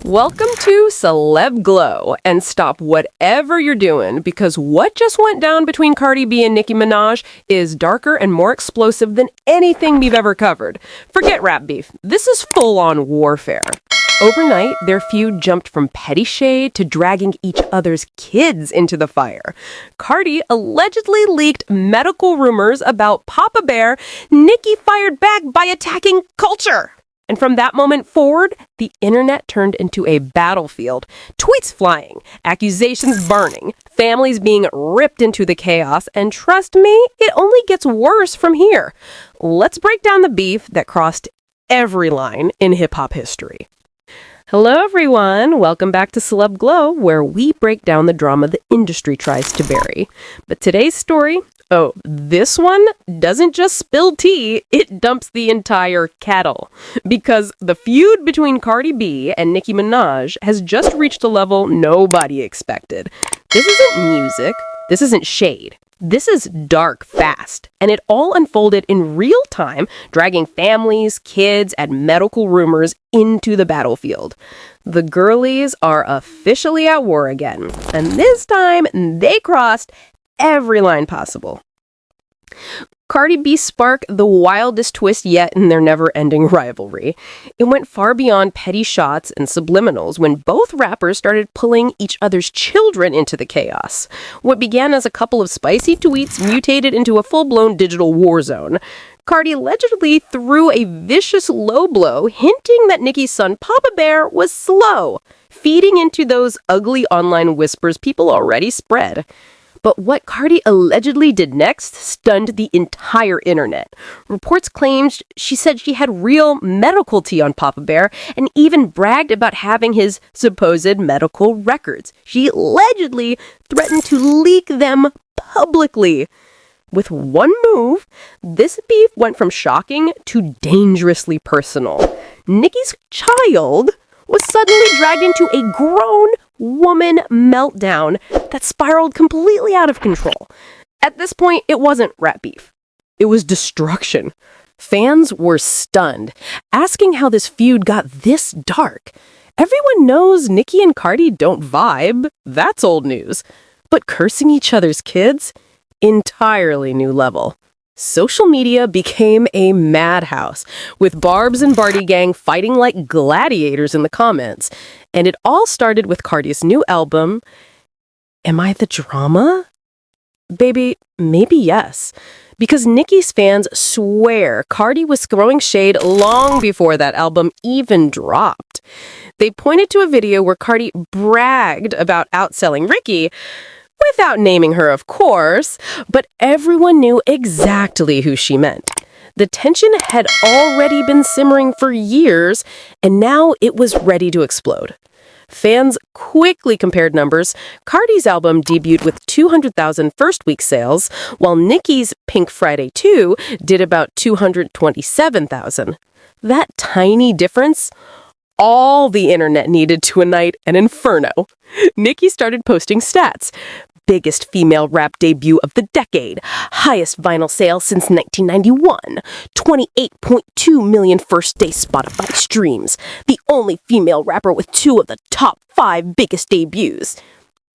Welcome to Celeb Glow, and stop whatever you're doing because what just went down between Cardi B and Nicki Minaj is darker and more explosive than anything we've ever covered. Forget rap beef. This is full-on warfare. Overnight, their feud jumped from petty shade to dragging each other's kids into the fire. Cardi allegedly leaked medical rumors about Papa Bear. Nicki fired back by attacking Kulture. And from that moment forward, the internet turned into a battlefield. Tweets flying, accusations burning, families being ripped into the chaos, and trust me, it only gets worse from here. Let's break down the beef that crossed every line in hip-hop history. Hello everyone, welcome back to Celeb Glow, where we break down the drama the industry tries to bury. But today's story, this one doesn't just spill tea, it dumps the entire kettle. Because the feud between Cardi B and Nicki Minaj has just reached a level nobody expected. This isn't music, this isn't shade. This is dark fast, and it all unfolded in real time, dragging families, kids, and medical rumors into the battlefield. The girlies are officially at war again, and this time they crossed every line possible. Cardi B sparked the wildest twist yet in their never-ending rivalry. It went far beyond petty shots and subliminals when both rappers started pulling each other's children into the chaos. What began as a couple of spicy tweets mutated into a full-blown digital war zone. Cardi allegedly threw a vicious low blow, hinting that Nicki's son Papa Bear was slow, feeding into those ugly online whispers people already spread. But what Cardi allegedly did next stunned the entire internet. Reports claimed she said she had real medical tea on Papa Bear and even bragged about having his supposed medical records. She allegedly threatened to leak them publicly. With one move, this beef went from shocking to dangerously personal. Nicki's child was suddenly dragged into a grown woman meltdown that spiraled completely out of control. At this point, it wasn't rap beef. It was destruction. Fans were stunned, asking how this feud got this dark. Everyone knows Nicki and Cardi don't vibe. That's old news. But cursing each other's kids? Entirely new level. Social media became a madhouse, with Barb's and Barty gang fighting like gladiators in the comments. And it all started with Cardi's new album, Am I the Drama? Baby, maybe yes. Because Nicki's fans swear Cardi was throwing shade long before that album even dropped. They pointed to a video where Cardi bragged about outselling Ricky, without naming her, of course, but everyone knew exactly who she meant. The tension had already been simmering for years, and now it was ready to explode. Fans quickly compared numbers. Cardi's album debuted with 200,000 first-week sales, while Nicki's Pink Friday 2 did about 227,000. That tiny difference? All the internet needed to ignite an inferno. Nicki started posting stats. Biggest female rap debut of the decade. Highest vinyl sales since 1991. 28.2 million first-day Spotify streams. The only female rapper with 2 of the top 5 biggest debuts.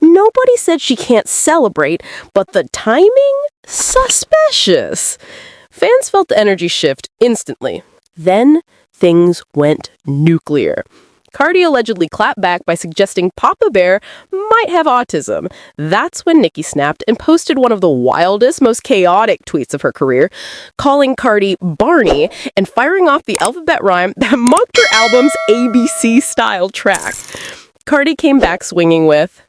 Nobody said she can't celebrate, but the timing? Suspicious. Fans felt the energy shift instantly. Then things went nuclear. Cardi allegedly clapped back by suggesting Papa Bear might have autism. That's when Nicki snapped and posted one of the wildest, most chaotic tweets of her career, calling Cardi Barney and firing off the alphabet rhyme that mocked her album's ABC-style track. Cardi came back swinging with,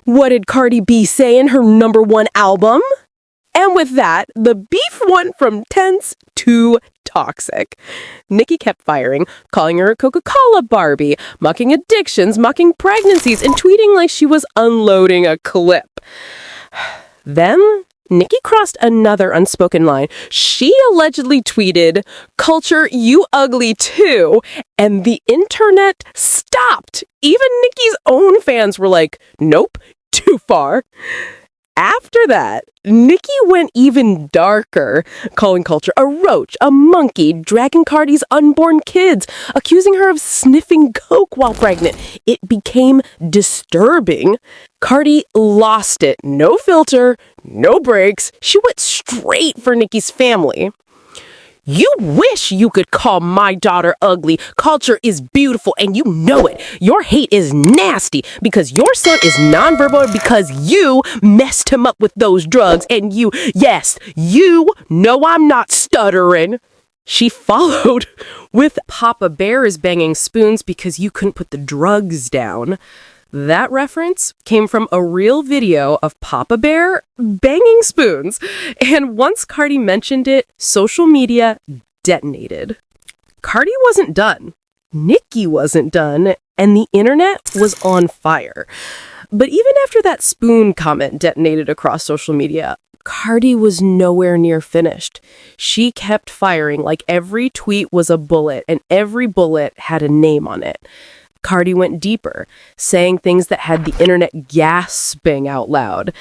"What did Cardi B say in her #1 album?" And with that, the beef went from tense to toxic. Nicki kept firing, calling her a Coca-Cola Barbie, mocking addictions, mocking pregnancies, and tweeting like she was unloading a clip. Then, Nicki crossed another unspoken line. She allegedly tweeted, "Kulture, you ugly too," and the internet stopped. Even Nicki's own fans were like, "Nope, too far." After that, Nicki went even darker, calling Kulture a roach, a monkey, dragging Cardi's unborn kids, accusing her of sniffing coke while pregnant. It became disturbing. Cardi lost it. No filter, no breaks. She went straight for Nicki's family. You wish you could call my daughter ugly. Kulture is beautiful and you know it. Your hate is nasty because your son is nonverbal because you messed him up with those drugs and yes, you know I'm not stuttering. She followed with Papa Bear is banging spoons because you couldn't put the drugs down. That reference came from a real video of Papa Bear banging spoons. And once Cardi mentioned it, social media detonated. Cardi wasn't done. Nicki wasn't done. And the internet was on fire. But even after that spoon comment detonated across social media, Cardi was nowhere near finished. She kept firing like every tweet was a bullet and every bullet had a name on it. Cardi went deeper, saying things that had the internet gasping out loud.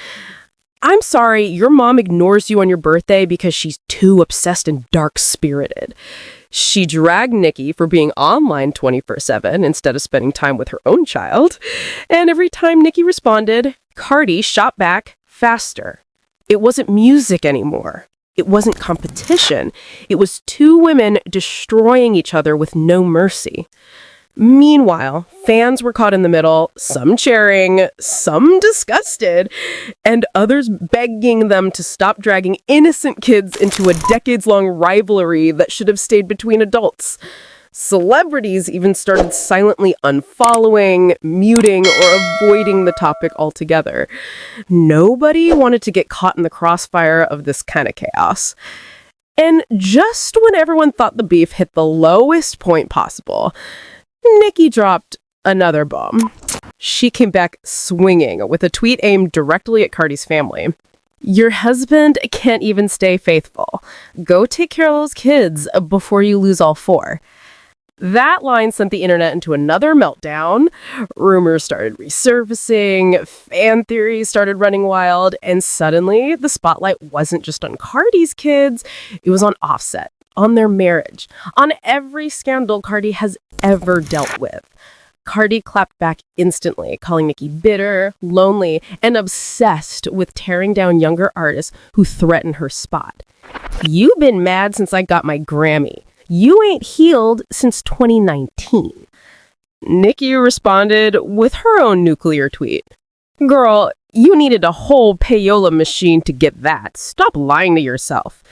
I'm sorry, your mom ignores you on your birthday because she's too obsessed and dark-spirited. She dragged Nicki for being online 24/7 instead of spending time with her own child. And every time Nicki responded, Cardi shot back faster. It wasn't music anymore. It wasn't competition. It was two women destroying each other with no mercy. Meanwhile, fans were caught in the middle, some cheering, some disgusted, and others begging them to stop dragging innocent kids into a decades-long rivalry that should have stayed between adults. Celebrities even started silently unfollowing, muting, or avoiding the topic altogether. Nobody wanted to get caught in the crossfire of this kind of chaos. And just when everyone thought the beef hit the lowest point possible, Nicki dropped another bomb. She came back swinging with a tweet aimed directly at Cardi's family. Your husband can't even stay faithful. Go take care of those kids before you lose all four. That line sent the internet into another meltdown. Rumors started resurfacing, fan theories started running wild, and suddenly the spotlight wasn't just on Cardi's kids, it was on Offset, on their marriage, on every scandal Cardi has ever dealt with. Cardi clapped back instantly, calling Nicki bitter, lonely, and obsessed with tearing down younger artists who threaten her spot. You've been mad since I got my Grammy. You ain't healed since 2019. Nicki responded with her own nuclear tweet. Girl, you needed a whole payola machine to get that. Stop lying to yourself.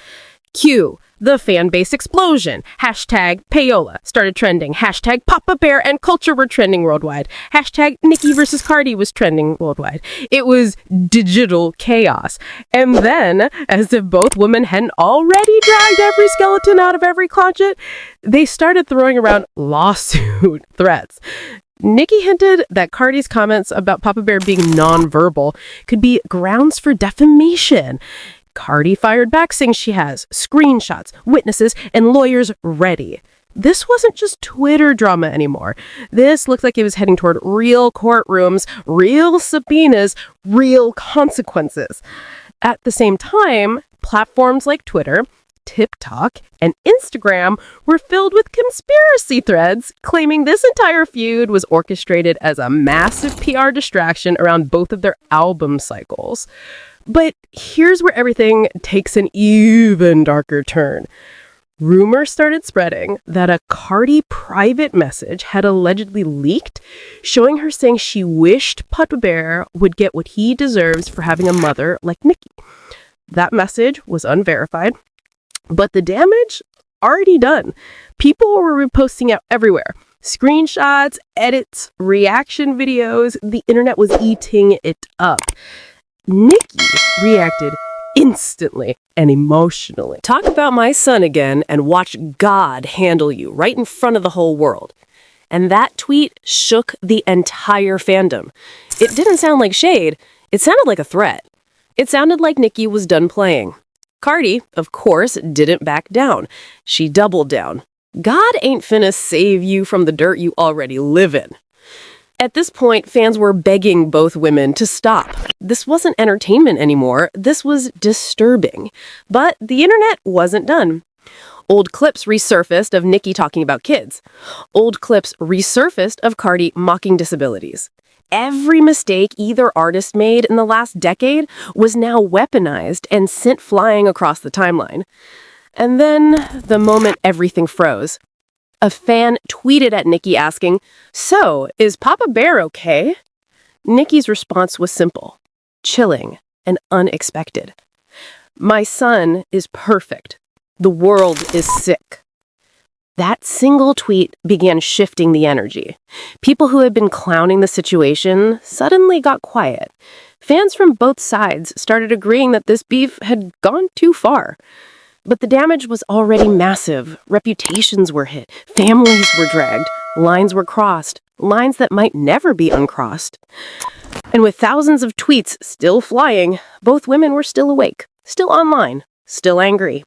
Q. The fan base explosion. Hashtag payola started trending. Hashtag Papa Bear and Kulture were trending worldwide. Hashtag Nicki versus Cardi was trending worldwide. It was digital chaos. And then, as if both women hadn't already dragged every skeleton out of every closet, they started throwing around lawsuit threats. Nicki hinted that Cardi's comments about Papa Bear being nonverbal could be grounds for defamation. Cardi fired back saying she has screenshots, witnesses, and lawyers ready. This wasn't just Twitter drama anymore. This looked like it was heading toward real courtrooms, real subpoenas, real consequences. At the same time, platforms like Twitter, TikTok, and Instagram were filled with conspiracy threads claiming this entire feud was orchestrated as a massive PR distraction around both of their album cycles. But here's where everything takes an even darker turn. Rumors started spreading that a Cardi private message had allegedly leaked, showing her saying she wished Papa Bear would get what he deserves for having a mother like Nicki. That message was unverified, but the damage already done. People were reposting out everywhere. Screenshots, edits, reaction videos. The internet was eating it up. Nicki reacted instantly and emotionally. Talk about my son again and watch God handle you right in front of the whole world. And that tweet shook the entire fandom. It didn't sound like shade. It sounded like a threat. It sounded like Nicki was done playing. Cardi, of course, didn't back down. She doubled down. God ain't finna save you from the dirt you already live in. At this point, fans were begging both women to stop. This wasn't entertainment anymore. This was disturbing. But the internet wasn't done. Old clips resurfaced of Nicki talking about kids. Old clips resurfaced of Cardi mocking disabilities. Every mistake either artist made in the last decade was now weaponized and sent flying across the timeline. And then, the moment everything froze, a fan tweeted at Nicki asking, "So, is Papa Bear okay?" Nicki's response was simple, chilling, and unexpected. "My son is perfect. The world is sick." That single tweet began shifting the energy. People who had been clowning the situation suddenly got quiet. Fans from both sides started agreeing that this beef had gone too far. But the damage was already massive. Reputations were hit. Families were dragged. Lines were crossed. Lines that might never be uncrossed. And with thousands of tweets still flying, both women were still awake, still online, still angry.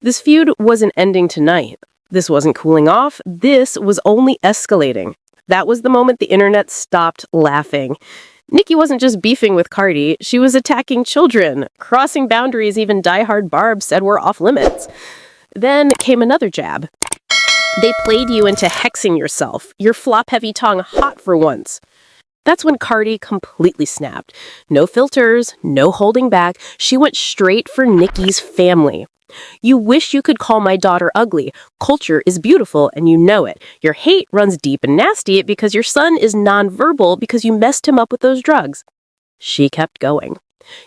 This feud wasn't ending tonight. This wasn't cooling off. This was only escalating. That was the moment the internet stopped laughing. Nicki wasn't just beefing with Cardi, she was attacking children, crossing boundaries even diehard Barb said were off limits. Then came another jab. They played you into hexing yourself, your flop-heavy tongue hot for once. That's when Cardi completely snapped. No filters, no holding back. She went straight for Nicki's family. "You wish you could call my daughter ugly. Kulture is beautiful and you know it. Your hate runs deep and nasty because your son is nonverbal because you messed him up with those drugs." She kept going.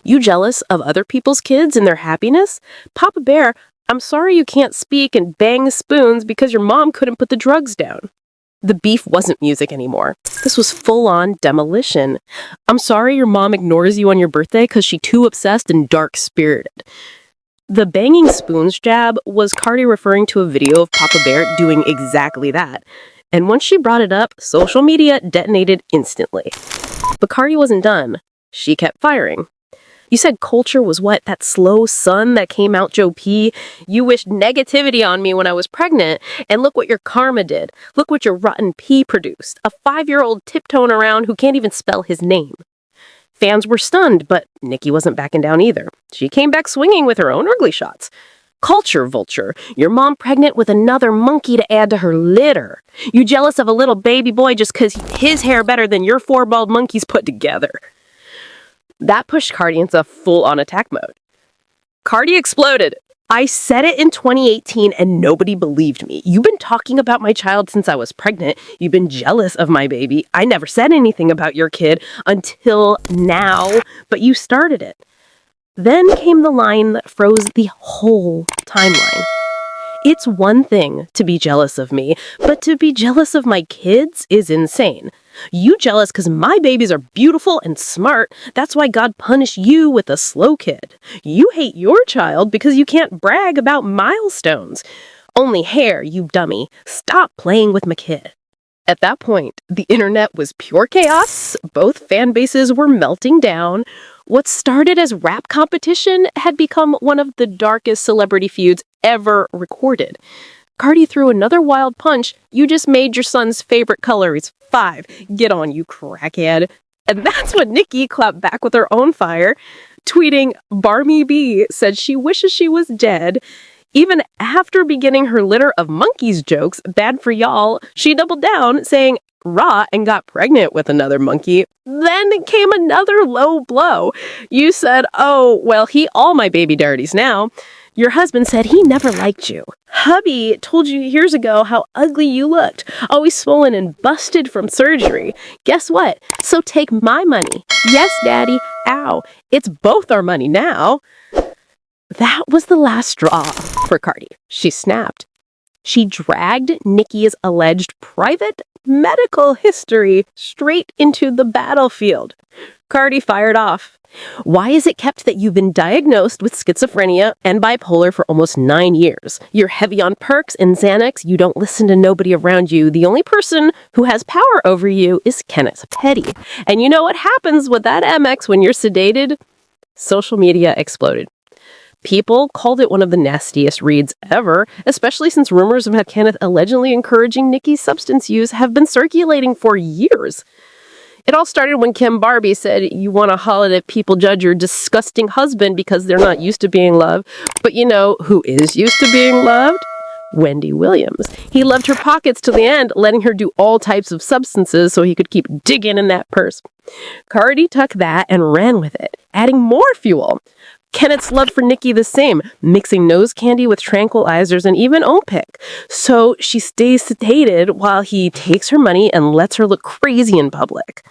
"You jealous of other people's kids and their happiness? Papa Bear, I'm sorry you can't speak and bang spoons because your mom couldn't put the drugs down." The beef wasn't music anymore. This was full-on demolition. "I'm sorry your mom ignores you on your birthday because she's too obsessed and dark-spirited." The banging spoons jab was Cardi referring to a video of Papa Bear doing exactly that. And once she brought it up, social media detonated instantly. But Cardi wasn't done. She kept firing. "You said Kulture was what? That slow son that came out Joe P? You wished negativity on me when I was pregnant, and look what your karma did. Look what your rotten pea produced. A 5-year-old tiptoeing around who can't even spell his name." Fans were stunned, but Nicki wasn't backing down either. She came back swinging with her own ugly shots. "Culture vulture, your mom pregnant with another monkey to add to her litter. You jealous of a little baby boy just 'cause his hair better than your 4 bald monkeys put together." That pushed Cardi into full-on attack mode. Cardi exploded. "I said it in 2018 and nobody believed me. You've been talking about my child since I was pregnant. You've been jealous of my baby. I never said anything about your kid until now, but you started it." Then came the line that froze the whole timeline. "It's one thing to be jealous of me, but to be jealous of my kids is insane. You jealous because my babies are beautiful and smart. That's why God punished you with a slow kid. You hate your child because you can't brag about milestones. Only hair, you dummy. Stop playing with my kid." At that point, the internet was pure chaos. Both fan bases were melting down. What started as rap competition had become one of the darkest celebrity feuds ever recorded. Cardi threw another wild punch. "You just made your son's favorite color is 5. Get on, you crackhead." And that's when Nicki clapped back with her own fire, tweeting, "Barmy B said she wishes she was dead." Even after beginning her litter of monkeys jokes, bad for y'all, she doubled down, saying, "Raw and got pregnant with another monkey." Then came another low blow. "You said, oh, well, he all my baby daddies now. Your husband said he never liked you. Hubby told you years ago how ugly you looked, always swollen and busted from surgery. Guess what? So take my money. Yes, daddy. Ow. It's both our money now." That was the last straw for Cardi. She snapped. She dragged Nicki's alleged private medical history straight into the battlefield. Cardi fired off. "Why is it kept that you've been diagnosed with schizophrenia and bipolar for almost 9 years? You're heavy on perks and Xanax. You don't listen to nobody around you. The only person who has power over you is Kenneth Petty. And you know what happens with that MX when you're sedated?" Social media exploded. People called it one of the nastiest reads ever, especially since rumors of Kenneth allegedly encouraging Nicki's substance use have been circulating for years. It all started when Kim Barbie said, "You want to holler that people judge your disgusting husband because they're not used to being loved." But you know who is used to being loved? Wendy Williams. He loved her pockets to the end, letting her do all types of substances so he could keep digging in that purse. Cardi took that and ran with it, adding more fuel. Kenneth's love for Nicki the same, mixing nose candy with tranquilizers and even Ozempic. So she stays sedated while he takes her money and lets her look crazy in public.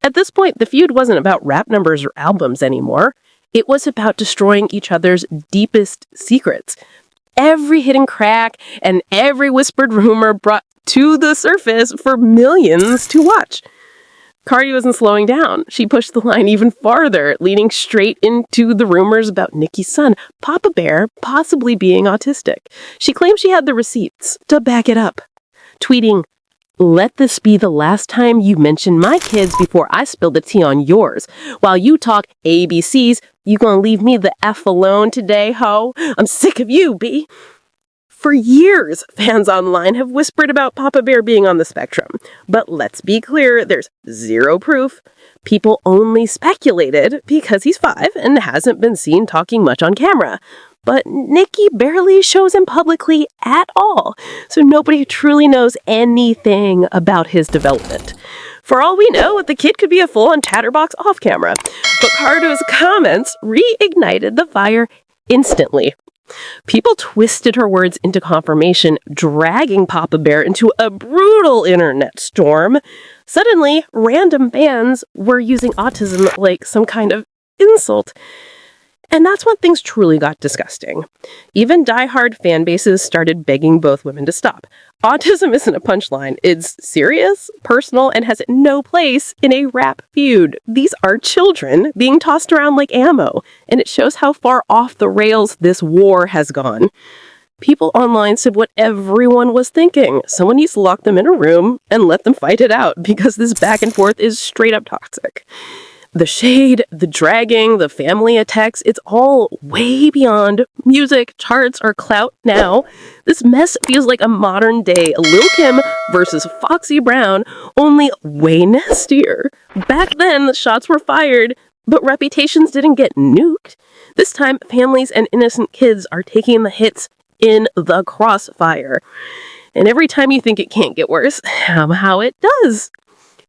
At this point, the feud wasn't about rap numbers or albums anymore. It was about destroying each other's deepest secrets. Every hidden crack and every whispered rumor brought to the surface for millions to watch. Cardi wasn't slowing down. She pushed the line even farther, leading straight into the rumors about Nicki's son, Papa Bear, possibly being autistic. She claimed she had the receipts to back it up, tweeting, "Let this be the last time you mention my kids before I spill the tea on yours. While you talk ABCs, you gonna leave me the F alone today, ho? I'm sick of you, B." For years, fans online have whispered about Papa Bear being on the spectrum. But let's be clear, there's zero proof. People only speculated because he's 5 and hasn't been seen talking much on camera. But Nicki barely shows him publicly at all, so nobody truly knows anything about his development. For all we know, the kid could be a full-on chatterbox off camera. But Cardo's comments reignited the fire instantly. People twisted her words into confirmation, dragging Papa Bear into a brutal internet storm. Suddenly, random fans were using autism like some kind of insult. And that's when things truly got disgusting. Even diehard fan bases started begging both women to stop. Autism isn't a punchline. It's serious, personal, and has no place in a rap feud. These are children being tossed around like ammo, and it shows how far off the rails this war has gone. People online said what everyone was thinking. Someone needs to lock them in a room and let them fight it out, because this back and forth is straight up toxic. The shade, the dragging, the family attacks, it's all way beyond music, charts, or clout now. This mess feels like a modern day Lil' Kim versus Foxy Brown, only way nastier. Back then, the shots were fired, but reputations didn't get nuked. This time, families and innocent kids are taking the hits in the crossfire. And every time you think it can't get worse, somehow it does.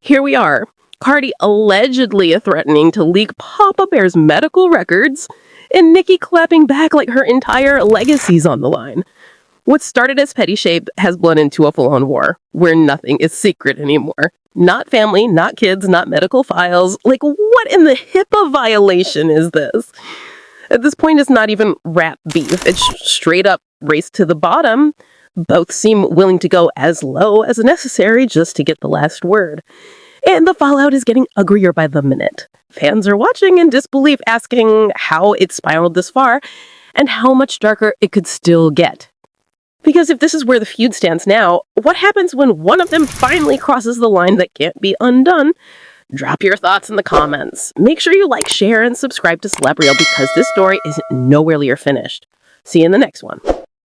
Here we are. Cardi allegedly threatening to leak Papa Bear's medical records, and Nicki clapping back like her entire legacy's on the line. What started as petty shade has blown into a full-on war, where nothing is secret anymore. Not family, not kids, not medical files. Like, what in the HIPAA violation is this? At this point, it's not even rap beef. It's straight up race to the bottom. Both seem willing to go as low as necessary just to get the last word. And the fallout is getting uglier by the minute. Fans are watching in disbelief, asking how it spiraled this far and how much darker it could still get. Because if this is where the feud stands now, what happens when one of them finally crosses the line that can't be undone? Drop your thoughts in the comments. Make sure you like, share, and subscribe to Celeb because this story is nowhere near finished. See you in the next one.